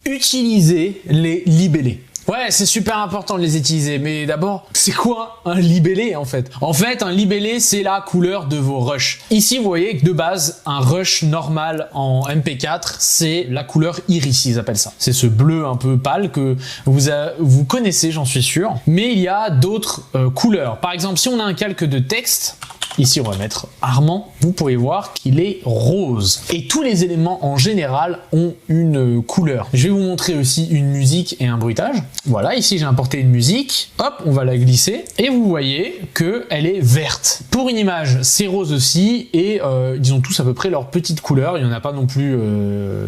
Utiliser les libellés. Ouais, c'est super important de les utiliser, mais d'abord, c'est quoi un libellé en fait? En fait, un libellé, c'est la couleur de vos rushs. Ici, vous voyez que de base, un rush normal en MP4, c'est la couleur iris, ils appellent ça. C'est ce bleu un peu pâle que vous connaissez, j'en suis sûr. Mais il y a d'autres couleurs. Par exemple, si on a un calque de texte, ici, on va mettre Armand. Vous pouvez voir qu'il est rose. Et tous les éléments en général ont une couleur. Je vais vous montrer aussi une musique et un bruitage. Voilà, ici j'ai importé une musique. Hop, on va la glisser. Et vous voyez qu'elle est verte. Pour une image, c'est rose aussi. Et ils ont tous à peu près leur petite couleur. Il n'y en a pas non plus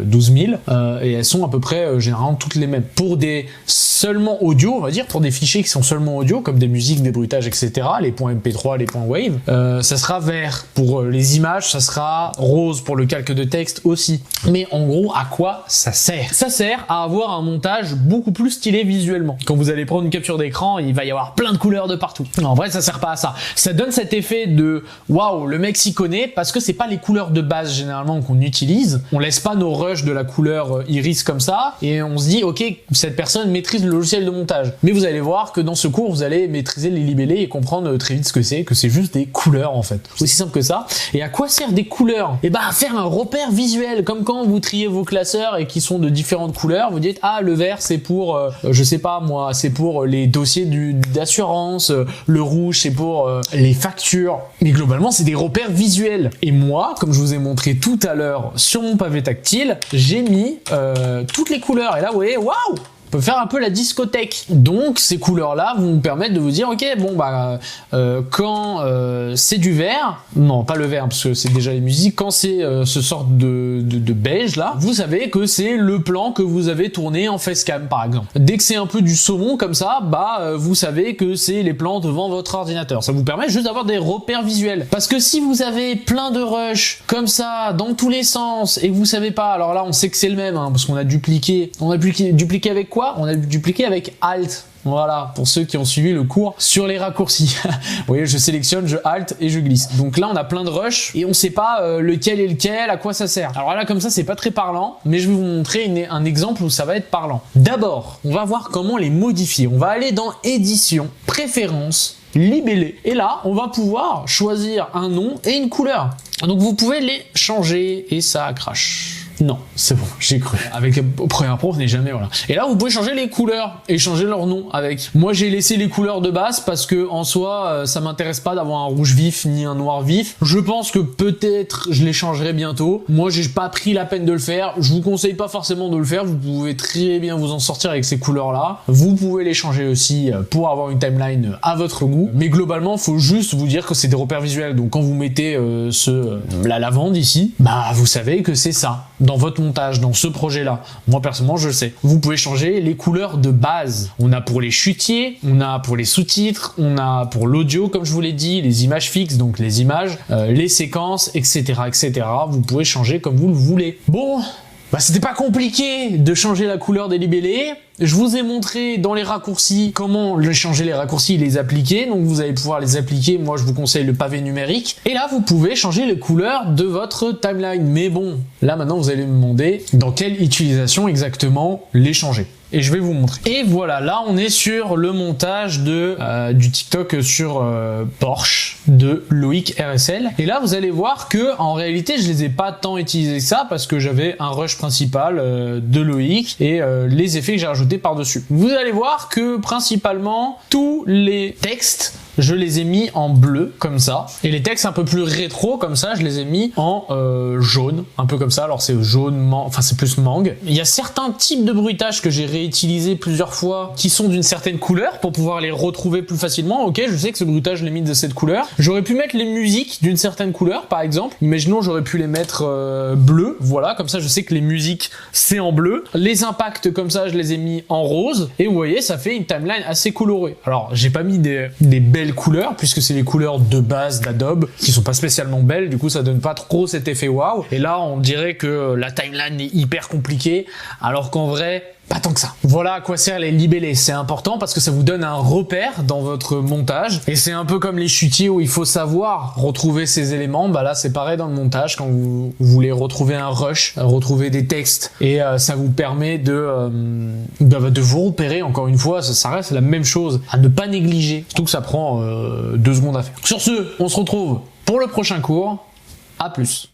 12 000. Et elles sont à peu près généralement toutes les mêmes. Pour des seulement audio, on va dire, pour des fichiers qui sont seulement audio, comme des musiques, des bruitages, etc., les points MP3, les points Wave, ça sera vert. Pour les images, ça sera rose pour le calque de texte aussi. Mais en gros, à quoi ça sert? Ça sert à avoir un montage beaucoup plus stylé visuellement. Quand vous allez prendre une capture d'écran, il va y avoir plein de couleurs de partout. En vrai, ça sert pas à ça. Ça donne cet effet de waouh, le mec s'y connaît, parce que c'est pas les couleurs de base généralement qu'on utilise. On laisse pas nos rushs de la couleur iris comme ça et on se dit ok, cette personne maîtrise le logiciel de montage. Mais vous allez voir que dans ce cours, vous allez maîtriser les libellés et comprendre très vite ce que c'est juste des couleurs en fait. Aussi simple que ça. Et à quoi servent des couleurs? Et bah à faire un repère visuel, comme quand vous triez vos classeurs et qui sont de différentes couleurs, vous dites ah le vert c'est pour je sais pas moi, c'est pour les dossiers d'assurance, le rouge c'est pour les factures. Mais globalement c'est des repères visuels. Et moi, comme je vous ai montré tout à l'heure sur mon pavé tactile, j'ai mis toutes les couleurs. Et là vous voyez, waouh, on peut faire un peu la discothèque. Donc ces couleurs-là vont vous permettre de vous dire ok bon bah quand c'est du vert, non pas le vert parce que c'est déjà les musiques, quand c'est ce sort de beige là, vous savez que c'est le plan que vous avez tourné en facecam par exemple. Dès que c'est un peu du saumon comme ça, bah vous savez que c'est les plans devant votre ordinateur. Ça vous permet juste d'avoir des repères visuels. Parce que si vous avez plein de rushs comme ça dans tous les sens et que vous savez pas, alors là on sait que c'est le même hein, parce qu'on a dupliqué avec quoi? On a dupliqué avec Alt. Voilà, pour ceux qui ont suivi le cours sur les raccourcis. Vous voyez, je sélectionne, je Alt et je glisse. Donc là, on a plein de rushs et on sait pas lequel est lequel, à quoi ça sert. Alors là, comme ça, c'est pas très parlant, mais je vais vous montrer un exemple où ça va être parlant. D'abord, on va voir comment les modifier. On va aller dans Édition, Préférences, Libellé. Et là, on va pouvoir choisir un nom et une couleur. Donc vous pouvez les changer et ça crache. Non, c'est bon, j'ai cru. Avec le premier pro, on n'est jamais, voilà. Et là, vous pouvez changer les couleurs et changer leur nom avec. Moi, j'ai laissé les couleurs de base parce que, en soi, ça m'intéresse pas d'avoir un rouge vif ni un noir vif. Je pense que peut-être je les changerai bientôt. Moi, j'ai pas pris la peine de le faire. Je vous conseille pas forcément de le faire. Vous pouvez très bien vous en sortir avec ces couleurs-là. Vous pouvez les changer aussi pour avoir une timeline à votre goût. Mais globalement, faut juste vous dire que c'est des repères visuels. Donc, quand vous mettez la lavande ici, bah, vous savez que c'est ça. Dans votre montage, dans ce projet-là. Moi, personnellement, je le sais. Vous pouvez changer les couleurs de base. On a pour les chutiers, on a pour les sous-titres, on a pour l'audio, comme je vous l'ai dit, les images fixes, donc les images, les séquences, etc., etc. Vous pouvez changer comme vous le voulez. Bon, bah, c'était pas compliqué de changer la couleur des libellés. Je vous ai montré dans les raccourcis comment changer les raccourcis et les appliquer. Donc vous allez pouvoir les appliquer. Moi, je vous conseille le pavé numérique. Et là, vous pouvez changer les couleurs de votre timeline. Mais bon, là maintenant, vous allez me demander dans quelle utilisation exactement les changer. Et je vais vous montrer. Et voilà, là on est sur le montage du TikTok sur Porsche de Loïc RSL. Et là vous allez voir que en réalité je les ai pas tant utilisés que ça parce que j'avais un rush principal de Loïc et les effets que j'ai rajoutés par-dessus. Vous allez voir que principalement tous les textes je les ai mis en bleu comme ça et les textes un peu plus rétro comme ça je les ai mis en jaune un peu comme ça. Alors c'est jaune, enfin c'est plus mangue. Il y a certains types de bruitages que j'ai réutilisés plusieurs fois qui sont d'une certaine couleur pour pouvoir les retrouver plus facilement. Ok, je sais que ce bruitage je l'ai mis de cette couleur. J'aurais pu mettre les musiques d'une certaine couleur par exemple. Imaginons j'aurais pu les mettre bleu, voilà, comme ça je sais que les musiques c'est en bleu. Les impacts comme ça je les ai mis en rose et vous voyez ça fait une timeline assez colorée. Alors j'ai pas mis des belles belles couleurs, puisque c'est les couleurs de base d'Adobe, qui sont pas spécialement belles, du coup ça donne pas trop cet effet waouh. Et là on dirait que la timeline est hyper compliquée, alors qu'en vrai, pas tant que ça. Voilà à quoi servent les libellés. C'est important parce que ça vous donne un repère dans votre montage. Et c'est un peu comme les chutiers où il faut savoir retrouver ces éléments. Bah là, c'est pareil dans le montage quand vous voulez retrouver un rush, retrouver des textes. Et ça vous permet de vous repérer. Encore une fois, ça reste la même chose à ne pas négliger. Surtout que ça prend 2 secondes à faire. Sur ce, on se retrouve pour le prochain cours. À plus.